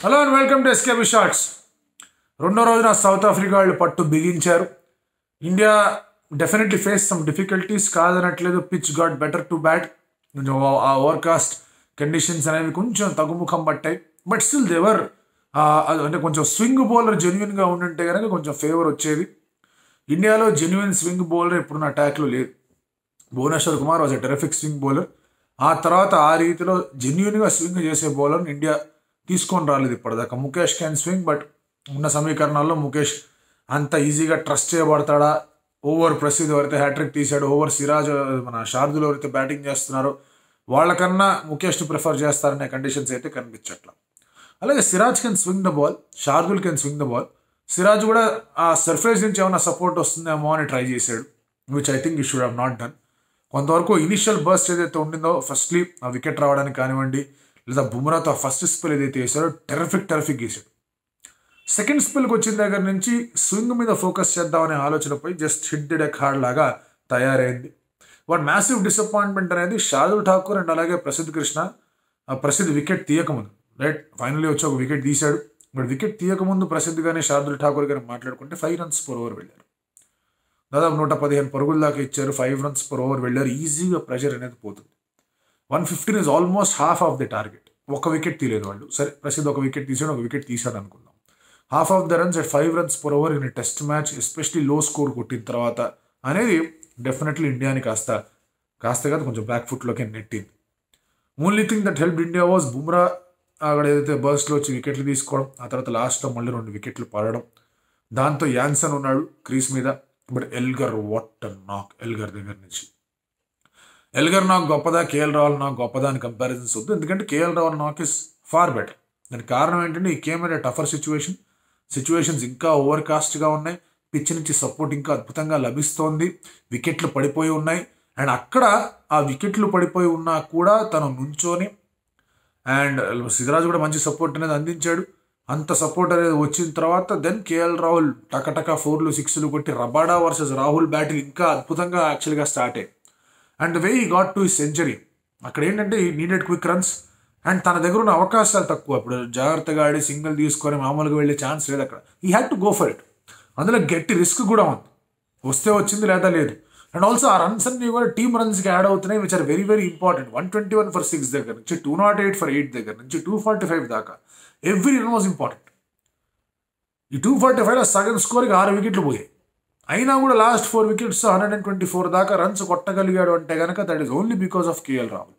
Hello and welcome to SKB shorts. రెండో రోజున South Africa వాళ్ళు పట్టు బిగించారు. India definitely face some difficulties, కాదనట్లేదు. Pitch got better to bat. కొంచెం ఆ ఓవర్కాస్ట్ కండిషన్స్ అనేవి కొంచెం తగ్గుముఖం పట్టాయి. బట్ స్టిల్ దేవర్ అంటే కొంచెం స్వింగ్ బౌలర్ జెన్యున్గా ఉండుంటే కనుక కొంచెం ఫేవర్ వచ్చేది. ఇండియాలో జెన్యున్ స్వింగ్ బౌలర్ ఇప్పుడున్న అటాక్లో లేదు. Bhuvneshwar Kumar was a terrific swing bowler. ఆ తర్వాత ఆ రీతిలో జెన్యున్గా స్వింగ్ చేసే బౌలర్ని ఇండియా తీసుకొని రాలేదు ఇప్పటిదాకా. ముఖేష్ క్యాన్ స్వింగ్, బట్ ఉన్న సమీకరణాల్లో ముఖేష్ అంత ఈజీగా ట్రస్ట్ చేయబడతాడా? ఓవర్ ప్రసిద్ధ్ ఎవరైతే హ్యాట్రిక్ తీశాడు, ఓవర్ సిరాజ్, మన శార్దులు ఎవరైతే బ్యాటింగ్ చేస్తున్నారో వాళ్ళకన్నా ముఖేష్ని ప్రిఫర్ చేస్తారనే కండిషన్స్ అయితే కనిపించట్లా. అలాగే Siraj can swing the ball, Shardul can swing the ball. Siraj కూడా ఆ సర్ఫేస్ నుంచి ఏమైనా సపోర్ట్ వస్తుందేమో అని ట్రై చేశాడు, which I think you should have not done. కొంతవరకు ఇనిషియల్ బర్స్ట్ ఏదైతే ఉండిందో ఫస్ట్లీ ఆ వికెట్ రావడానికి కానివ్వండి, లేదా బుమ్రాతో ఫస్ట్ స్పెల్ ఏదైతే వేసాడో టెరిఫిక్ వేసాడు. సెకండ్ స్పెల్కి వచ్చిన దగ్గర నుంచి స్వింగ్ మీద ఫోకస్ చేద్దామనే ఆలోచనపై just hit the deck hard లాగా తయారైంది. బట్ మ్యాసివ్ డిసప్పాయింట్మెంట్ అనేది శార్దుల్ ఠాకూర్ అండ్ అలాగే ప్రసిద్ధ్ కృష్ణ. ప్రసిద్ధ్ వికెట్ తీయకముందు, రైట్, ఫైనల్లీ వచ్చి ఒక వికెట్ తీశాడు. బట్ వికెట్ తీయకముందు ప్రసిద్ధ్ కానీ శార్దుల్ ఠాకూర్ కానీ మాట్లాడుకుంటే 5 runs per over వెళ్ళారు. దాదాపు 115 పరుగుల దాకా ఇచ్చారు. 5 runs per over వెళ్ళారు. ఈజీగా ప్రెషర్ అనేది పోతుంది. 115 is almost half of the target. ఒక వికెట్ తీయలేదు వాళ్ళు. సరే, ప్రసిద్ధ్ ఒక వికెట్ తీసాడు, ఒక వికెట్ తీసాడు అనుకుందాం. Half of the runs at 5 runs per over in test match, especially low score కొట్టిన తర్వాత అనేది డెఫినెట్లీ ఇండియాని కాస్త కాదు కొంచెం బ్యాక్ ఫుట్లోకి నెట్టింది. Only thing that help India was Bumrah అక్కడ ఏదైతే బర్స్ట్లో వచ్చి వికెట్లు తీసుకోవడం, ఆ తర్వాత లాస్ట్లో మళ్ళీ 2 వికెట్లు పడడం. దాంతో యాన్సన్ ఉన్నాడు క్రీస్ మీద. బట్ ఎల్గర్, వాట్ నాక్ ఎల్గర్ దగ్గర నుంచి. ఎల్గర్ నాక్ గొప్పదా, కేఎల్ రాహుల్ నాక్ గొప్పదా అని కంపారిజన్స్ వద్దు. ఎందుకంటే కేఎల్ రాహుల్ నాక్ ఇస్ ఫార్ బెటర్. దానికి కారణం ఏంటంటే ఈ కేమ్ అనే టఫర్ సిచ్యువేషన్స్ ఇంకా ఓవర్కాస్ట్గా ఉన్నాయి. పిచ్ నుంచి సపోర్ట్ ఇంకా అద్భుతంగా లభిస్తోంది. వికెట్లు పడిపోయి ఉన్నాయి. అండ్ అక్కడ ఆ వికెట్లు పడిపోయి ఉన్నా కూడా తను నుంచోని, అండ్ సిద్ధరాజ్ కూడా మంచి సపోర్ట్ అనేది అందించాడు. అంత సపోర్ట్ అనేది వచ్చిన తర్వాత దెన్ కేఎల్ రాహుల్ టకటక 4లు 6లు కొట్టి రబాడా వర్సెస్ రాహుల్ బ్యాటింగ్ ఇంకా అద్భుతంగా యాక్చువల్గా స్టార్ట్ అయ్యి. అండ్ వే ఈ గాట్ టు హిస్ సెంచరీ. అక్కడ ఏంటంటే ఈ నీడెడ్ క్విక్ రన్స్, అండ్ తన దగ్గర ఉన్న అవకాశాలు తక్కువ. ఇప్పుడు జాగ్రత్తగా ఆడి సింగిల్ తీసుకొని మామూలుగా వెళ్ళే ఛాన్స్ లేదు అక్కడ. ఈ had to go for it. అందులో గట్టి రిస్క్ కూడా ఉంది. వస్తే వచ్చింది, లేదా లేదు. అండ్ ఆల్సో ఆ రన్స్ అన్ని కూడా టీమ్ రన్స్కి యాడ్ అవుతున్నాయి, which are very very important. 121 for 6 దగ్గర నుంచి 208 for 8 దగ్గర నుంచి 245 దాకా ఎవ్రీ రన్ వాజ్ ఇంపార్టెంట్. ఈ 245లో సగం స్కోర్కి 6 వికెట్లు పోయాయి. అయినా కూడా లాస్ట్ 4 wickets 124 దాకా రన్స్ కొట్టగలిగాడు అంటే కనుక that is only because of KL Rahul.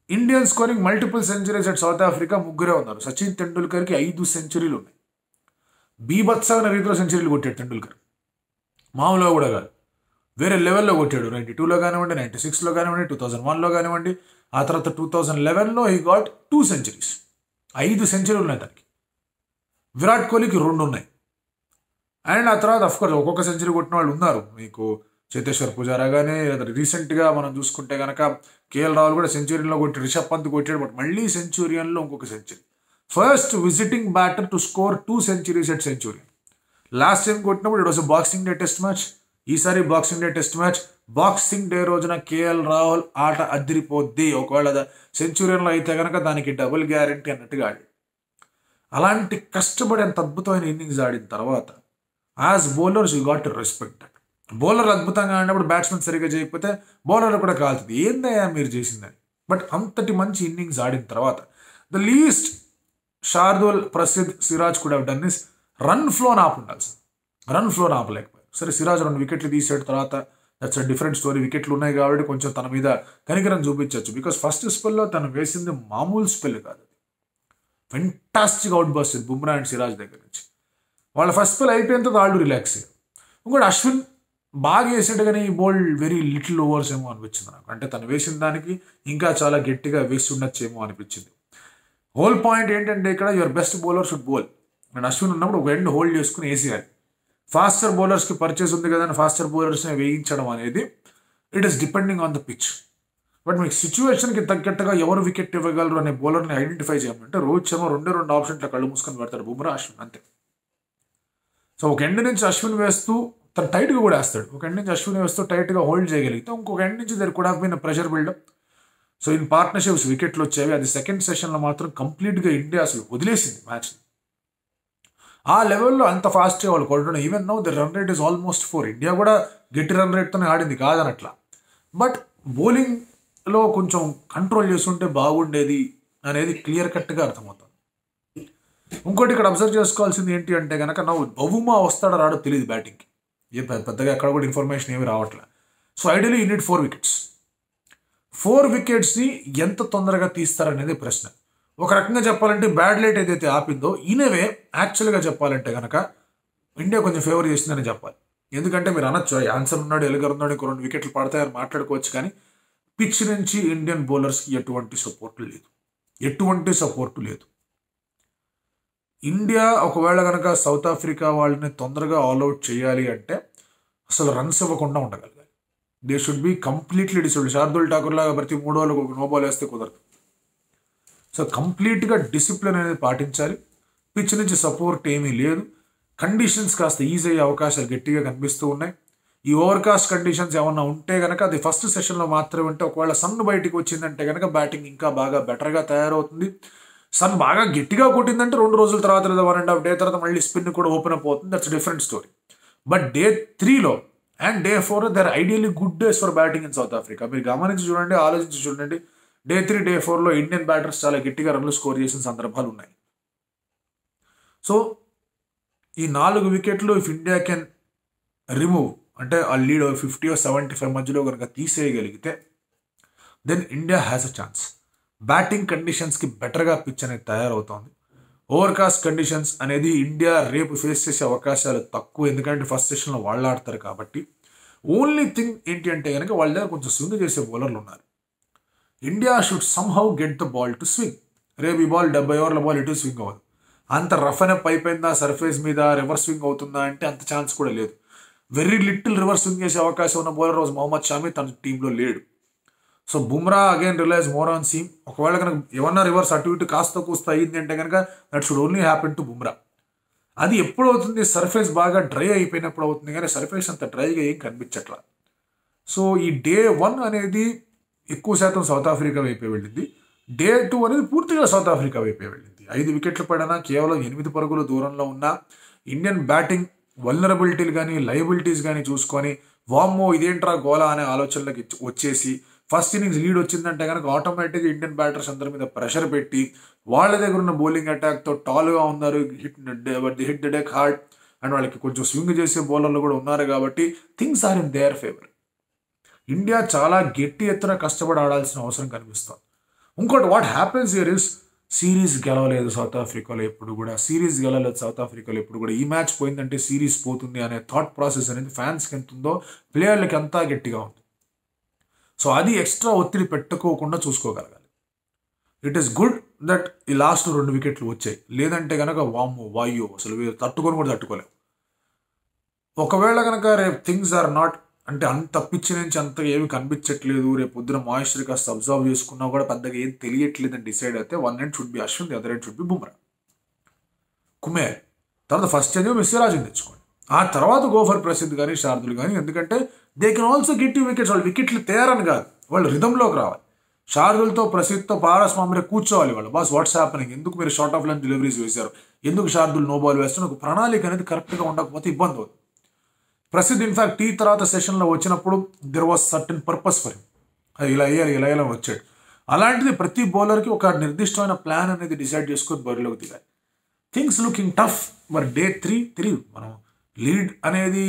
Indian scoring multiple centuries at south Africa ముగ్గురే ఉన్నారు. సచిన్ తెండూల్కర్కి 5 సెంచరీలు ఉన్నాయి. బీభత్సమైన రీతిలో సెంచరీలు కొట్టాడు టెండూల్కర్. మామూలుగా కూడా కాదు, వేరే లెవెల్లో కొట్టాడు. 92లో కానివ్వండి, 96లో కానివ్వండి, 2001లో కానివ్వండి. ఆ తర్వాత 2011లో హీ గాట్ 2 centuries. 5 సెంచరీలు ఉన్నాయి తనకి. విరాట్ కోహ్లీకి 2 ఉన్నాయి. అండ్ ఆ తర్వాత అఫ్కోర్స్ ఒక్కొక్క సెంచరీ కొట్టిన వాళ్ళు ఉన్నారు. మీకు చేతేశ్వర్ పుజారా కానీ, లేదా రీసెంట్గా మనం చూసుకుంటే కనుక కేఎల్ రాహుల్ కూడా సెంచురీలో కొట్టి, రిషబ్ పంత్ కొట్టాడు. బట్ మళ్ళీ సెంచురియన్లో ఇంకొక century. First visiting batter to score 2 centuries at Centurion. Last time కొట్టినప్పుడు it was Boxing Day test match. ఈసారి Boxing Day test match. Boxing Day రోజున కేఎల్ రాహుల్ ఆట అదిరిపోద్ది. ఒకవేళ సెంచురియన్లో అయితే కనుక దానికి డబుల్ గ్యారంటీ అన్నట్టుగా ఆడి, అలాంటి కష్టపడి అంత అద్భుతమైన ఇన్నింగ్స్ ఆడిన తర్వాత as bowlers you got to respect that. Bowler అద్భుతంగా ఆడినప్పుడు బ్యాట్స్మెన్ సరిగ్గా చేయకపోతే బౌలర్ కూడా కాల్తుంది, ఏందయ్యా మీరు చేసిందని. బట్ అంతటి మంచి ఇన్నింగ్స్ ఆడిన తర్వాత ద లీస్ట్ శార్దుల్, ప్రసిద్ధ్, సిరాజ్ కూడా డన్ ఇస్ రన్ ఫ్లోని ఆపుండాల్సింది. రన్ ఫ్లోని ఆపలేకపోయారు. సరే, సిరాజ్ 2 వికెట్లు తీసాడు తర్వాత, దట్స్ అ డిఫరెంట్ స్టోరీ. వికెట్లు ఉన్నాయి కాబట్టి కొంచెం తన మీద కనికరం చూపించవచ్చు. బికాస్ ఫస్ట్ స్పెల్లో తను వేసింది మామూలు స్పెల్ కాదు. Fantastic out burst Bumrah and Siraj దగ్గర నుంచి. వాళ్ళ ఫస్ట్ స్పెల్ అయిపోయిన తర్వాత వాళ్ళు రిలాక్స్ అయ్యారు. ఇంకోటి అశ్విన్ బాగా వేసాడు కానీ బౌల్డ్ వెరీ లిటిల్ ఓవర్స్ ఏమో అనిపించింది నాకు. అంటే తను వేసిన దానికి ఇంకా చాలా గట్టిగా వేసి ఉండొచ్చేమో అనిపించింది. హోల్ పాయింట్ ఏంటంటే ఇక్కడ your best bowler should bowl. And Ashwin ఉన్నప్పుడు ఒక ఎండ్ హోల్డ్ చేసుకుని వేసేయాలి. ఫాస్టర్ బౌలర్స్కి పర్చేస్ ఉంది కదా అని ఫాస్టర్ బౌలర్స్ని వేయించడం అనేది it is depending on the pitch. But మీకు సిచ్యువేషన్కి తగ్గట్టుగా ఎవరు వికెట్ ఇవ్వగలరు అనే బౌలర్ని ఐడెంటిఫై చేయమంటే రోహిత్ శర్మ 2 ఆప్షన్ల కళ్ళు మూసుకొని పెడతాడు. బుమ్రా, అశ్విన్, అంతే. సో ఒక ఎండ్ నుంచి అశ్విన్ వేస్తూ తను టైట్గా కూడా వేస్తాడు. ఒక ఎండ్ నుంచి అశ్విన్ వేస్తూ టైట్గా హోల్డ్ చేయగలిగితే ఇంకొక ఎండ్ నుంచి దగ్గర కూడా పోయిన pressure build up. So in partnerships వికెట్లు వచ్చేవి. అది సెకండ్ సెషన్లో మాత్రం కంప్లీట్గా ఇండియా అసలు వదిలేసింది మ్యాచ్. ఆ లెవెల్లో అంత ఫాస్ట్గా వాళ్ళు కొట్టడం. Even now the run rate is almost 4. India కూడా గట్టి రన్ రేట్తోనే ఆడింది కాదనట్లా. బట్ బౌలింగ్లో కొంచెం కంట్రోల్ చేస్తుంటే బాగుండేది అనేది క్లియర్ కట్గా అర్థమవుతుంది. ఇంకోటి ఇక్కడ అబ్జర్వ్ చేసుకోవాల్సింది ఏంటి అంటే కనుక బౌమా వస్తాడో రాడో తెలియదు బ్యాటింగ్కి. పెద్దగా ఎక్కడ కూడా ఇన్ఫర్మేషన్ ఏమి రావట్లేదు. So ideally you need 4 wickets. 4 వికెట్స్ని ఎంత తొందరగా తీస్తారనేది ప్రశ్న. ఒక రకంగా చెప్పాలంటే బ్యాడ్ లైట్ ఏదైతే ఆపిందో ఈయనవే యాక్చువల్గా చెప్పాలంటే కనుక ఇండియా కొంచెం ఫేవర్ చేసిందని చెప్పాలి. ఎందుకంటే మీరు అనొచ్చు ఆన్సర్ ఉన్నాడు, ఎలుగర్ ఉన్నాడు, ఇంకో 2 వికెట్లు పడతాయని మాట్లాడుకోవచ్చు. కానీ పిచ్ నుంచి ఇండియన్ బౌలర్స్కి ఎటువంటి సపోర్టు లేదు. ఇండియా ఒకవేళ కనుక సౌత్ ఆఫ్రికా వాళ్ళని తొందరగా ఆల్అౌట్ చేయాలి అంటే అసలు రన్స్ ఇవ్వకుండా ఉండగలగాలి. They should be completely discipline. Shardul Thakur లాగా ప్రతి 3 ఓవర్లకు ఒక నో బాల్ వేస్తే కుదరదు. సో కంప్లీట్గా డిసిప్లిన్ అనేది పాటించాలి. పిచ్ నుంచి సపోర్ట్ ఏమీ లేదు. కండిషన్స్ కాస్త ఈజీ అయ్యే అవకాశాలు గట్టిగా కనిపిస్తూ ఉన్నాయి. ఈ ఓవర్కాస్ట్ కండిషన్స్ ఏమన్నా ఉంటే కనుక అది ఫస్ట్ సెషన్లో మాత్రమే ఉంటే, ఒకవేళ సన్ బయటికి వచ్చిందంటే కనుక బ్యాటింగ్ ఇంకా బాగా బెటర్గా తయారవుతుంది. సన్ బాగా గట్టిగా కొట్టిందంటే 2 రోజుల తర్వాత లేదా 1.5 డే తర్వాత మళ్ళీ స్పిన్ కూడా ఓపెన్ అప్ అవుతుంది. That's different story. But day 3లో and day 4 there ideally good days for batting in South Africa. మీరు గమనించి చూడండి, ఆలోచించి చూడండి. డే 3, డే 4లో ఇండియన్ బ్యాటర్స్ చాలా గట్టిగా రన్లు స్కోర్ చేసిన సందర్భాలు ఉన్నాయి. సో ఈ 4 వికెట్లు ఇఫ్ ఇండియా కెన్ రిమూవ్ అంటే ఆ లీడ్ 50 or 75 మధ్యలో కనుక తీసేయగలిగితే then India has a chance. Batting కండిషన్స్కి బెటర్గా పిచ్ అనేది తయారవుతోంది. ఓవర్కాస్ట్ కండిషన్స్ అనేది ఇండియా రేపు ఫేస్ చేసే అవకాశాలు తక్కువ. ఎందుకంటే ఫస్ట్ సెషన్లో వాళ్ళు ఆడతారు కాబట్టి. ఓన్లీ థింగ్ ఏంటి అంటే కనుక వాళ్ళ దగ్గర కొంచెం స్వింగ్ చేసే బౌలర్లు ఉన్నారు. India should somehow get the ball to swing. రేపు ఈ బాల్ 70 ఓవర్ల బాల్ ఎటు స్వింగ్ అవ్వదు. అంత రఫ్ అండ్ అప్ అయిపోయిందా, సర్ఫేస్ మీద రివర్స్ స్వింగ్ అవుతుందా అంటే అంత ఛాన్స్ కూడా లేదు. వెరీ లిటిల్ రివర్స్ స్వింగ్ చేసే అవకాశం ఉన్న బౌలర్ రోజు మొహమ్మద్ షామి తన టీంలో లేడు. So Bumrah again relies more on seam. ఒకవేళ కనుక ఏమన్నా రివర్స్ అటు ఇటు కాస్త కూస్త అయ్యింది అంటే కనుక that should only happen to Bumrah. అది ఎప్పుడు అవుతుంది, సర్ఫేస్ బాగా డ్రై అయిపోయినప్పుడు అవుతుంది. కానీ సర్ఫేస్ అంత డ్రైగా ఏం కనిపించట్లా. సో ఈ డే 1 అనేది ఎక్కువ శాతం సౌత్ ఆఫ్రికా వైపే వెళ్ళింది. డే 2 అనేది పూర్తిగా సౌత్ ఆఫ్రికా వైపే వెళ్ళింది. 5 వికెట్లు పడినా కేవలం 8 పరుగుల దూరంలో ఉన్న ఇండియన్ బ్యాటింగ్ వల్నరబిలిటీలు కానీ లయబిలిటీస్ కానీ చూసుకొని వామ్మో ఇదేంట్రా గోలా అనే ఆలోచనలకు వచ్చేసి ఫస్ట్ ఇన్నింగ్స్ లీడ్ వచ్చిందంటే కనుక ఆటోమేటిక్గా ఇండియన్ బ్యాటర్స్ అందరి మీద ప్రెషర్ పెట్టి వాళ్ళ దగ్గర ఉన్న బౌలింగ్ అటాక్తో టాల్గా ఉన్నారు. Hit the deck hard and వాళ్ళకి కొంచెం స్వింగ్ చేసే బౌలర్లు కూడా ఉన్నారు కాబట్టి things are in their favour. India చాలా గట్టి ఎత్తున కష్టపడి ఆడాల్సిన అవసరం కనిపిస్తుంది. ఇంకోటి what happens here is series గెలవలేదు సౌత్ ఆఫ్రికాలో ఎప్పుడు కూడా. ఈ మ్యాచ్ పోయిందంటే సిరీస్ పోతుంది అనే థాట్ ప్రాసెస్ అనేది ఫ్యాన్స్కి ఎంత ఉందో ప్లేయర్లకి అంతా గట్టిగా ఉంది. సో అది ఎక్స్ట్రా ఒత్తిడి పెట్టుకోకుండా చూసుకోగలగాలి. ఇట్ ఈస్ గుడ్ దట్ ఈ లాస్ట్ 2 వికెట్లు వచ్చాయి. లేదంటే కనుక వాయో అసలు తట్టుకొని కూడా తట్టుకోలేము. ఒకవేళ కనుక రేపు థింగ్స్ ఆర్ నాట్ అంటే అంత పిచ్చి నుంచి అంత ఏమి కనిపించట్లేదు, రేపు పొద్దున మాయిశ్చర్ కాస్త అబ్జర్వ్ చేసుకున్నా కూడా పెద్దగా ఏం తెలియట్లేదు అని డిసైడ్ అయితే 1 end should be Ashwin, the other end should be Bumrah, కుమేర్. తర్వాత ఫస్ట్ ఏమో మిస్రాజ్ని తెచ్చుకోండి. ఆ తర్వాత గోఫర్ ప్రసిద్ధ్ కానీ శార్దుల్ కానీ. ఎందుకంటే they can also get you wickets. వాళ్ళు వికెట్లు తేరని కాదు, వాళ్ళు రిథంలోకి రావాలి. శార్దుల్తో ప్రసిద్ధ్తో పారస్ మామిరే కూర్చోవాలి వాళ్ళు. బాస్ వాట్స్ హ్యాపెనింగ్, ఎందుకు మీరు షార్ట్ ఆఫ్ లెంత్ డెలివరీస్ వేశారు, ఎందుకు శార్దుల్ నో బాల్ వేస్తున్నారు, ఒక ప్రణాళిక అనేది కరెక్ట్గా ఉండకపోతే ఇబ్బంది అవుతుంది. ప్రసిద్ధ్ ఇన్ఫాక్ట్ టీ తర్వాత సెషన్లో వచ్చినప్పుడు there was certain purpose for him. అది ఇలా వచ్చాడు. అలాంటిది ప్రతి బౌలర్కి ఒక నిర్దిష్టమైన ప్లాన్ అనేది డిసైడ్ చేసుకొని బరిలోకి దిగాలి. Things looking tough. మరి డే 3 మనం లీడ్ అనేది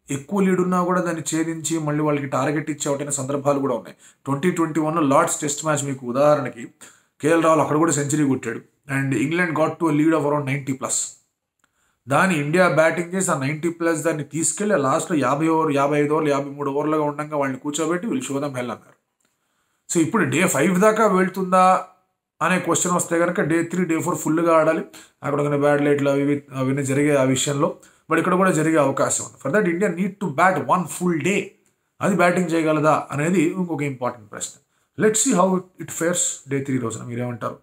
ఎక్కువ లీడ్ ఉన్నా కూడా దాన్ని ఛేదించి మళ్ళీ వాళ్ళకి టార్గెట్ ఇచ్చేవటైన సందర్భాలు కూడా ఉన్నాయి. 2021లో లార్డ్స్ టెస్ట్ మ్యాచ్ మీకు ఉదాహరణకి కేఎల్ రాహుల్ అక్కడ కూడా సెంచరీ కొట్టాడు and England got to lead of around 90+. దాన్ని ఇండియా బ్యాటింగ్ చేసి ఆ 90+ దాన్ని తీసుకెళ్ళి లాస్ట్లో 50 ఓవర్ 55 ఓవర్లు 53 ఓవర్లుగా ఉండగా వాళ్ళని కూర్చోబెట్టి వీళ్ళు షోదం హెల్ అన్నారు. సో ఇప్పుడు డే 5 దాకా వెళ్తుందా అనే క్వశ్చన్ వస్తే కనుక డే 3 డే 4 ఫుల్గా ఆడాలి. అక్కడ బ్యాడ్ లైట్లు అవన్నీ జరిగే ఆ విషయంలో. బట్ ఇక్కడ కూడా జరిగే అవకాశం ఉంది. For that India need to bat 1 full day. అది బ్యాటింగ్ చేయగలదా అనేది ఇంకొక ఇంపార్టెంట్ ప్రశ్న. Let's see how it fares day 3 రోజున. మీరేమంటారు?